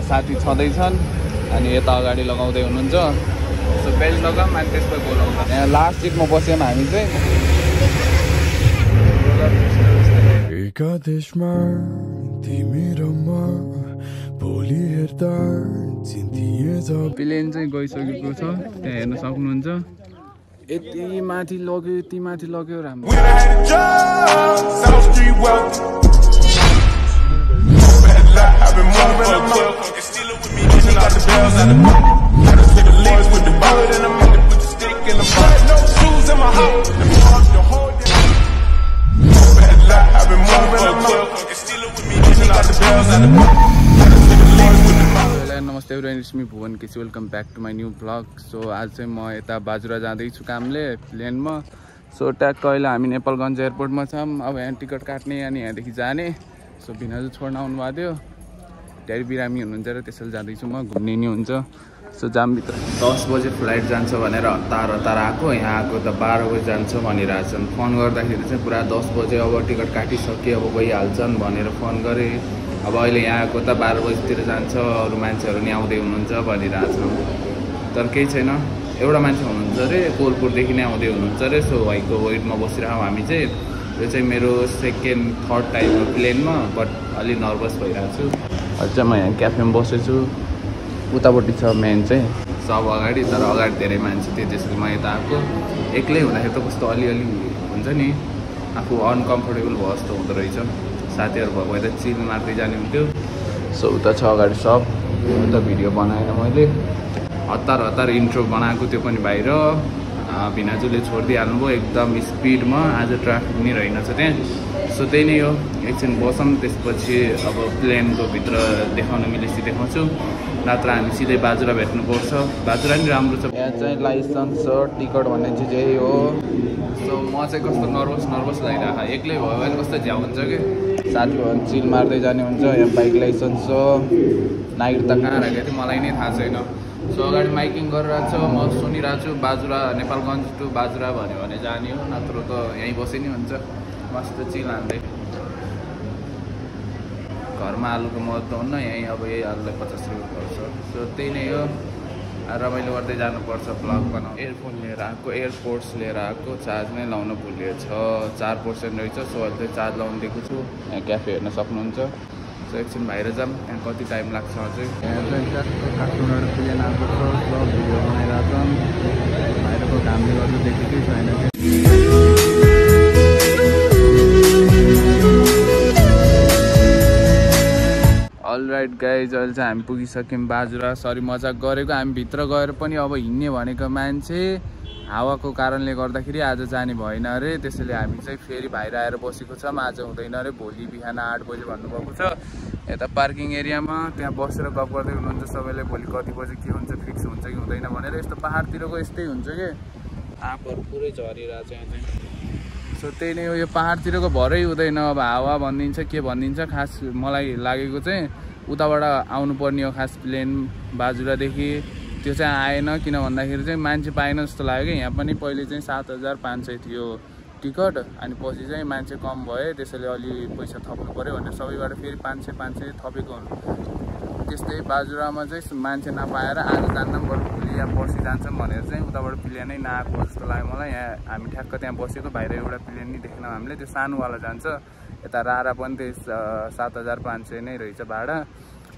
साथी छँदैछन् अनि यता अगाडि लगाउँदै हुनुहुन्छ सो बेल्ट लगाऊँ अनि त्यसपछि बोलाउँछ यहाँ लास्ट सिटमा बस्यौँ हामी चाहिँ एकादेशमा तिमी र म भोलि हेर्दा चिन्तिए प्लेन चाहिँ गइसकेको छ त्यहाँ हेर्न सक्नुहुन्छ यति माथि लग्यो राम्रो नमस्ते everyone, it's me Bhuwan KC. Welcome back to my new blog. So आज चाहिँ म यता बाजुरा जाँदैछु कामले प्लेनमा। सो ट्याक्क अहिले हामी नेपालगञ्ज एयरपोर्टमा छौँ। अब यहाँ टिकट काट्ने अनि यहाँदेखि जाने। सो भिनाजु छोड्न आउनुभएको थियो, धेरै बिरामी हुनुहुन्छ र त्यसैले जाँदैछु म, घुम्ने नि हुन्छ। सो जामभित्र 10 बजे फ्लाइट जान्छ भनेर हतार आएको, यहाँ आएको त 12 बजे जान्छ भनिरहेछन्। फोन गर्दाखेरि चाहिँ पुरा 10 बजे अब टिकट काटिसके अब गइहाल्छन् भनेर फोन गरेँ। अब अहिले यहाँ आएको त 12 बजीतिर जान्छ, अरू मान्छेहरू नि आउँदै हुनुहुन्छ भनिरहेछ। तर केही छैन, एउटा मान्छे हुनुहुन्छ अरे कोलपुरदेखि नै आउँदै हुनुहुन्छ अरे। सो भाइको वेटमा बसिरहेको हामी चाहिँ। यो चाहिँ मेरो सेकेन्ड थर्ड टाइमको प्लेनमा, बट अलि नर्भस भइरहेको छु। अझ म यहाँ क्याफेमा बसेछु, उतापट्टि छ मेन चाहिँ सब अगाडि, तर अगाडि धेरै मान्छे थियो त्यसैले म यता आएको। एक्लै हुँदाखेरि त कस्तो अलिअलि हुन्छ नि, आफू अनकम्फर्टेबल भयो जस्तो हुँदो रहेछ। साथीहरू भएको भए त चिल मार्दै जाने हुन्थ्यो। सो उता छ अगाडि सब, उता भिडियो बनाएन मैले, हतार इन्ट्रो बनाएको त्यो पनि बाहिर। भिनाजुले छोडिदिइहाल्नुभयो एकदम स्पिडमा, आज ट्राफिक नि रहेनछ त्यहाँ। सो त्यही नै हो, एकछिन बसौँ, त्यसपछि अब प्लेनको भित्र देखाउनु मिलेपछि देखाउँछु, नत्र हामी सिधै बाजुरा भेट्नुपर्छ। बाजुरा नि राम्रो छ। यहाँ चाहिँ लाइसेन्स टिकट भन्ने चिज यही हो। सो म चाहिँ कस्तो नर्भस लागिरहेको, एक्लै भयो भने कस्तो झ्याउ हुन्छ कि, साथीहरू चिल मार्दै जाने हुन्छ। यहाँ बाइक लाइसेन्स छ, नाइट त कहाँ राखेको थियो मलाई नै थाहा छैन। सो अगाडि माइकिङ गरिरहेको छ, म सुनिरहेको छु बाजुरा, नेपालगञ्ज टु बाजुरा भन्यो भने जाने हो, नत्र त यहीँ बसे नि हुन्छ मस्त चिल हान्दै। घरमा आलुको महत्त्व हुन्न, यहीँ अब यही आलुलाई 50 रुपियाँ पर्छ। सो त्यही नै हो, रमाइलो गर्दै जानुपर्छ ब्लग बनाऊ। एयरफोन लिएर आएको, एयरपोर्ट्स लिएर आएको, चार्ज नै लाउन भुलिएछ, 4% रहेछ। सो अहिले चाहिँ चार्ज लाउनु दिएको छु। यहाँ क्याफे हेर्न सक्नुहुन्छ। सो एकछिन बाहिर जाऊँ, यहाँ कति टाइम लाग्छ अझै। यहाँ चाहिँ काठमाडौँ प्लेन आएको छ, सब भिडियो बनाइरहेको छ। बाहिरको कामले गर्दा देखेकै छैन। अलराइट गाइज, अहिले चाहिँ हामी पुगिसक्यौँ बाजुरा। सरी मजाक गरेको, हामी भित्र गएर पनि अब हिँड्ने भनेको मान्छे हावाको कारणले गर्दाखेरि आज जाने भएन अरे। त्यसैले हामी चाहिँ फेरि बाहिर आएर बसेको छौँ। आज हुँदैन अरे, भोलि बिहान 8 बजे भन्नुभएको छ। यता पार्किङ एरियामा त्यहाँ बसेर गफ गर्दै हुनुहुन्छ सबैले, भोलि कति बजे के हुन्छ, फिक्स हुन्छ कि हुँदैन भनेर। यस्तो पाहाडतिरको यस्तै हुन्छ कि, आँपहरू पुरै झरिरहेको छ यहाँ चाहिँ। सो त्यही नै हो, यो पाहाडतिरको भरै हुँदैन। अब हावा भनिदिन्छ के भनिदिन्छ, खास मलाई लागेको चाहिँ उताबाट आउनुपर्ने हो खास प्लेन बाजुरादेखि, त्यो चाहिँ आएन। किन भन्दाखेरि चाहिँ मान्छे पाएन जस्तो लाग्यो कि। यहाँ पनि पहिले चाहिँ 7500 थियो टिकट, अनि पछि चाहिँ मान्छे कम भयो, त्यसैले अलि पैसा थप्नु पऱ्यो भनेर सबैबाट फेरि 500 थपेको हुनु। त्यस्तै बाजुरामा चाहिँ मान्छे नपाएर आज जान्न बरु भोलि या पर्सि जान्छौँ भनेर चाहिँ उताबाट प्लेनै नआएको जस्तो लाग्यो मलाई। यहाँ हामी ठ्याक्क त्यहाँ बसेको, बाहिर एउटा प्लेन नि देखेन हामीले, त्यो सानोवाला जान्छ। यता रारा पनि त्यही 7500 नै रहेछ भाडा।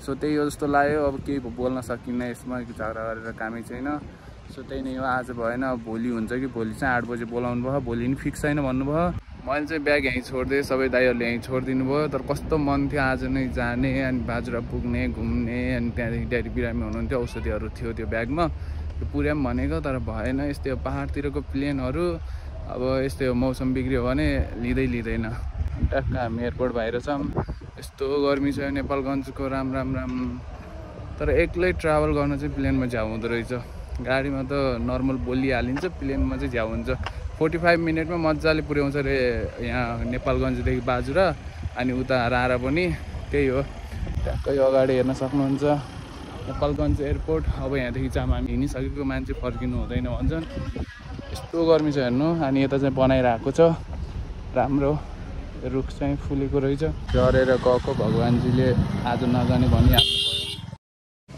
सो त्यही हो जस्तो लाग्यो। अब केही बोल्न सकिन्न यसमा, झगडा गरेर कामै छैन। सो त्यही नै हो, आज भएन, अब भोलि हुन्छ कि। भोलि चाहिँ 8 बजे बोलाउनु भयो, भोलि नि फिक्स छैन भन्नुभयो। मैले चाहिँ ब्याग यहीँ छोडिदिएँ, सबै दाइहरूले यहीँ छोडिदिनु भयो। तर कस्तो मन थियो आज नै जाने, अनि बाजुरा पुग्ने, घुम्ने, अनि त्यहाँदेखि धेरै बिरामी हुनुहुन्थ्यो, औषधिहरू थियो त्यो ब्यागमा, त्यो पुर्याऊँ भनेको, तर भएन। यस्तै हो पाहाडतिरको प्लेनहरू, अब यस्तै हो, मौसम बिग्रियो भने लिँदैन। ट्याक्क हामी एयरपोर्ट बाहिर छौँ। यस्तो गर्मी छ नेपालगञ्जको, राम। तर एक्लै ट्राभल गर्न चाहिँ प्लेनमा झ्याउ हुँदो रहेछ। गाडीमा त नर्मल बोलिहालिन्छ, प्लेनमा चाहिँ झ्याउ हुन्छ। 45 मिनटमा मजाले पुर्याउँछ अरे यहाँ नेपालगञ्जदेखि बाजुरा, अनि उता रारा पनि त्यही हो। ट्याक्कै अगाडि हेर्न सक्नुहुन्छ नेपालगञ्ज एयरपोर्ट। अब यहाँदेखि चाहिँ हामी हिँडिसकेको, मान्छे फर्किनु हुँदैन भन्छन्। यस्तो गर्मी छ हेर्नु। अनि यता चाहिँ बनाइरहेको छ राम्रो, रुख चाहिँ फुलेको रहेछ, झरेर गएको। भगवान्जीले आज नजाने भनिहाल्नु।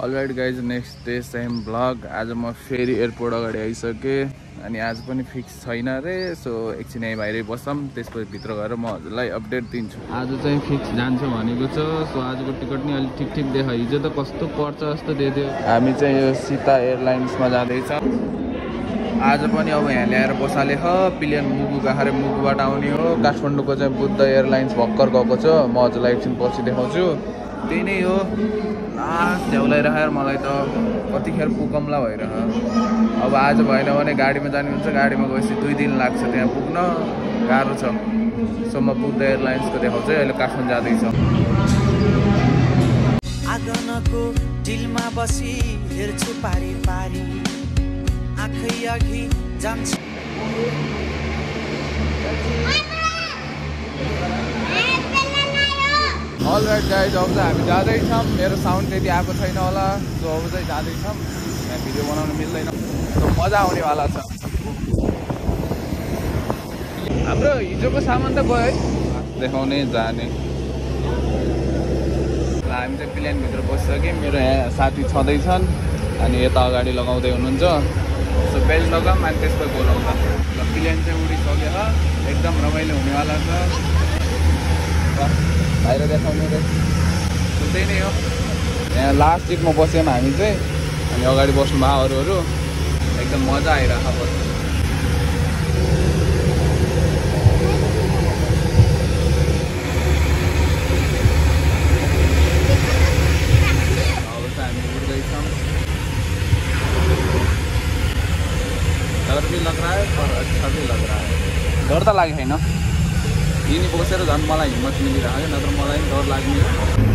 All right guys next day same blog. आज म फेरि एयरपोर्ट अगाडि आइसकेँ अनि आज पनि फिक्स छैन रे, सो एकछिन यहीँ बाहिरै बसौँ, त्यसपछि भित्र गएर म हजुरलाई अपडेट दिन्छु। आज चाहिँ फिक्स जान्छ भनेको छ, सो आजको टिकट नि अलिक ठिक देख, हिजो त कस्तो पर्छ जस्तो दिइदियो। हामी चाहिँ यो सीता एयरलाइन्समा जाँदैछ आज पनि। अब यहाँ ल्याएर बसाले प्लेन मुगु गएर मुगुबाट आउने हो। काठमाडौँको चाहिँ बुद्ध एयरलाइन्स भर्खर गएको छ, म हजुरलाई एकछिन पछि देखाउँछु। त्यही नै हो, झ्याउलाइराखेर मलाई त कतिखेर पुगौँला भइरह। अब आज भएन भने गाडीमा जाने हुन्छ, गाडीमा गएपछि 2 दिन लाग्छ, त्यहाँ पुग्न गाह्रो छ। सो म बुद्ध एयरलाइन्सको देखाउँछु। अहिले काठमाडौँ जाँदैछ। आँगनको डिलमा बसी हेर्छु पारी पारी, आँखै अघि जान्छ। अलराइट गाइज, अब चाहिँ हामी जाँदैछौँ। मेरो साउन्ड त्यति आएको छैन होला, सो अब चाहिँ जाँदैछौँ। यहाँ भिडियो बनाउन मिल्दैन, सो मजा आउनेवाला छ। हाम्रो हिजोको सामान त गयो है, देखाउने जाने। हामी चाहिँ प्लेनभित्र बसिसक्यौँ। मेरो यहाँ साथी छँदैछन् अनि यता अगाडि लगाउँदै हुनुहुन्छ। सो बेल्ट लगाऊँ अनि त्यसपछि बोलाउँ ल। प्लेन चाहिँ उडिसक्यो, एकदम रमाइलो हुनेवाला छ। बाहिर देखाउनु रे, त्यही नै हो। यहाँ लास्ट सिटमा बस्यौँ हामी चाहिँ, अनि अगाडि बस्नुभयो अरूहरू, एकदम मजा आइरहेको बस्नु। अब चाहिँ हामी उड्दैछौँ। डर भी लग रहा है और अच्छा भी लग रहा है। डर त लागेको छैन, यिनी बसेर झन् मलाई हिम्मत मिलिरहेको, नत्र मलाई पनि डर लाग्ने।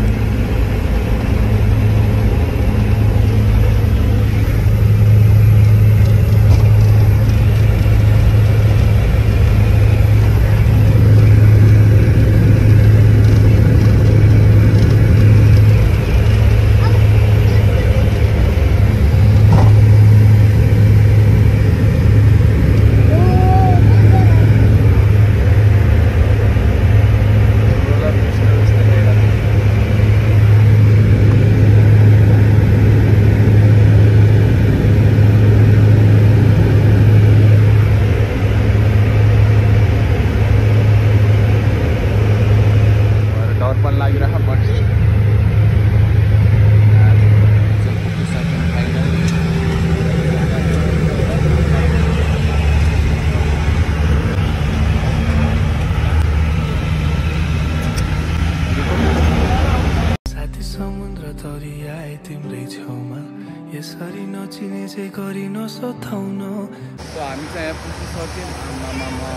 यसरी नचिने चाहिँ गरी नसोथाउन। हामी चाहिँ यहाँ पुगिसक्यौँ। आमामा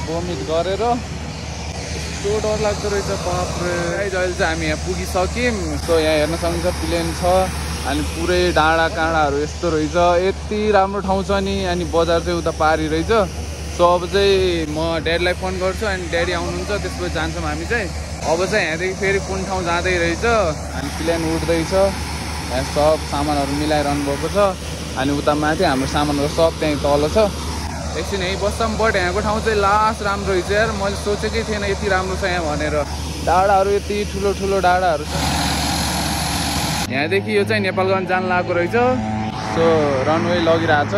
भोमिट गरेर यस्तो डर लाग्दो रहेछ, बाफ्रे। अहिले चाहिँ हामी यहाँ पुगिसक्यौँ। सो यहाँ हेर्न सक्नुहुन्छ प्लेन छ अनि पुरै डाँडा काँडाहरू यस्तो रहेछ। यति राम्रो ठाउँ छ नि, अनि बजार चाहिँ उता पारी रहेछ। सो अब चाहिँ म ड्याडीलाई फोन गर्छु अनि ड्याडी आउनुहुन्छ, त्यसपछि जान्छौँ हामी चाहिँ। अब चाहिँ यहाँदेखि फेरि कुन ठाउँ जाँदै रहेछ अनि प्लेन उड्दैछ। यहाँ सब सामानहरू मिलाइरहनु भएको छ अनि उता माथि हाम्रो सामानहरू सब त्यहीँ तल छ। एकछिन यहीँ बस्छौँ। बट यहाँको ठाउँ चाहिँ लास्ट राम्रो रहेछ यार, मैले सोचेकै थिएन यति राम्रो छ यहाँ भनेर। डाँडाहरू यति ठुलो ठुलो डाँडाहरू छ। यहाँदेखि यो चाहिँ नेपालगञ्ज जान लागेको रहेछ। सो रनवे लगिरहेछ।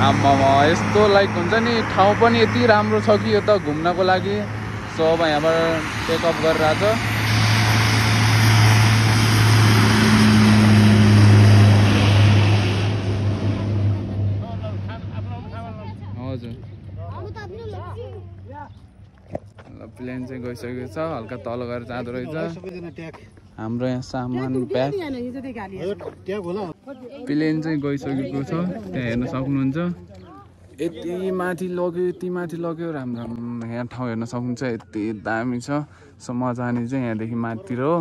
आम्मामा यस्तो लाइक हुन्छ नि, ठाउँ पनि यति राम्रो छ कि यो त घुम्नको लागि। सो अब यहाँबाट टेकअप गरिरहेछ। प्लेन चाहिँ गइसकेको छ, हल्का तल गएर जाँदो रहेछ। हाम्रो यहाँ सामान प्याक। प्लेन चाहिँ गइसकेको छ, त्यहाँ हेर्न सक्नुहुन्छ। यति माथि लग्यो राम्रो। यहाँ ठाउँ हेर्न सक्नुहुन्छ, यति दामी छ। सो म जाने चाहिँ यहाँदेखि माथितिर हो,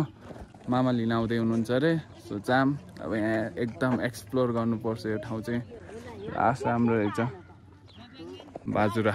मामा लिन आउँदै हुनुहुन्छ अरे। सो जाम, अब यहाँ एकदम एक्सप्लोर गर्नुपर्छ यो ठाउँ चाहिँ। लास्ट राम्रो रहेछ बाजुरा।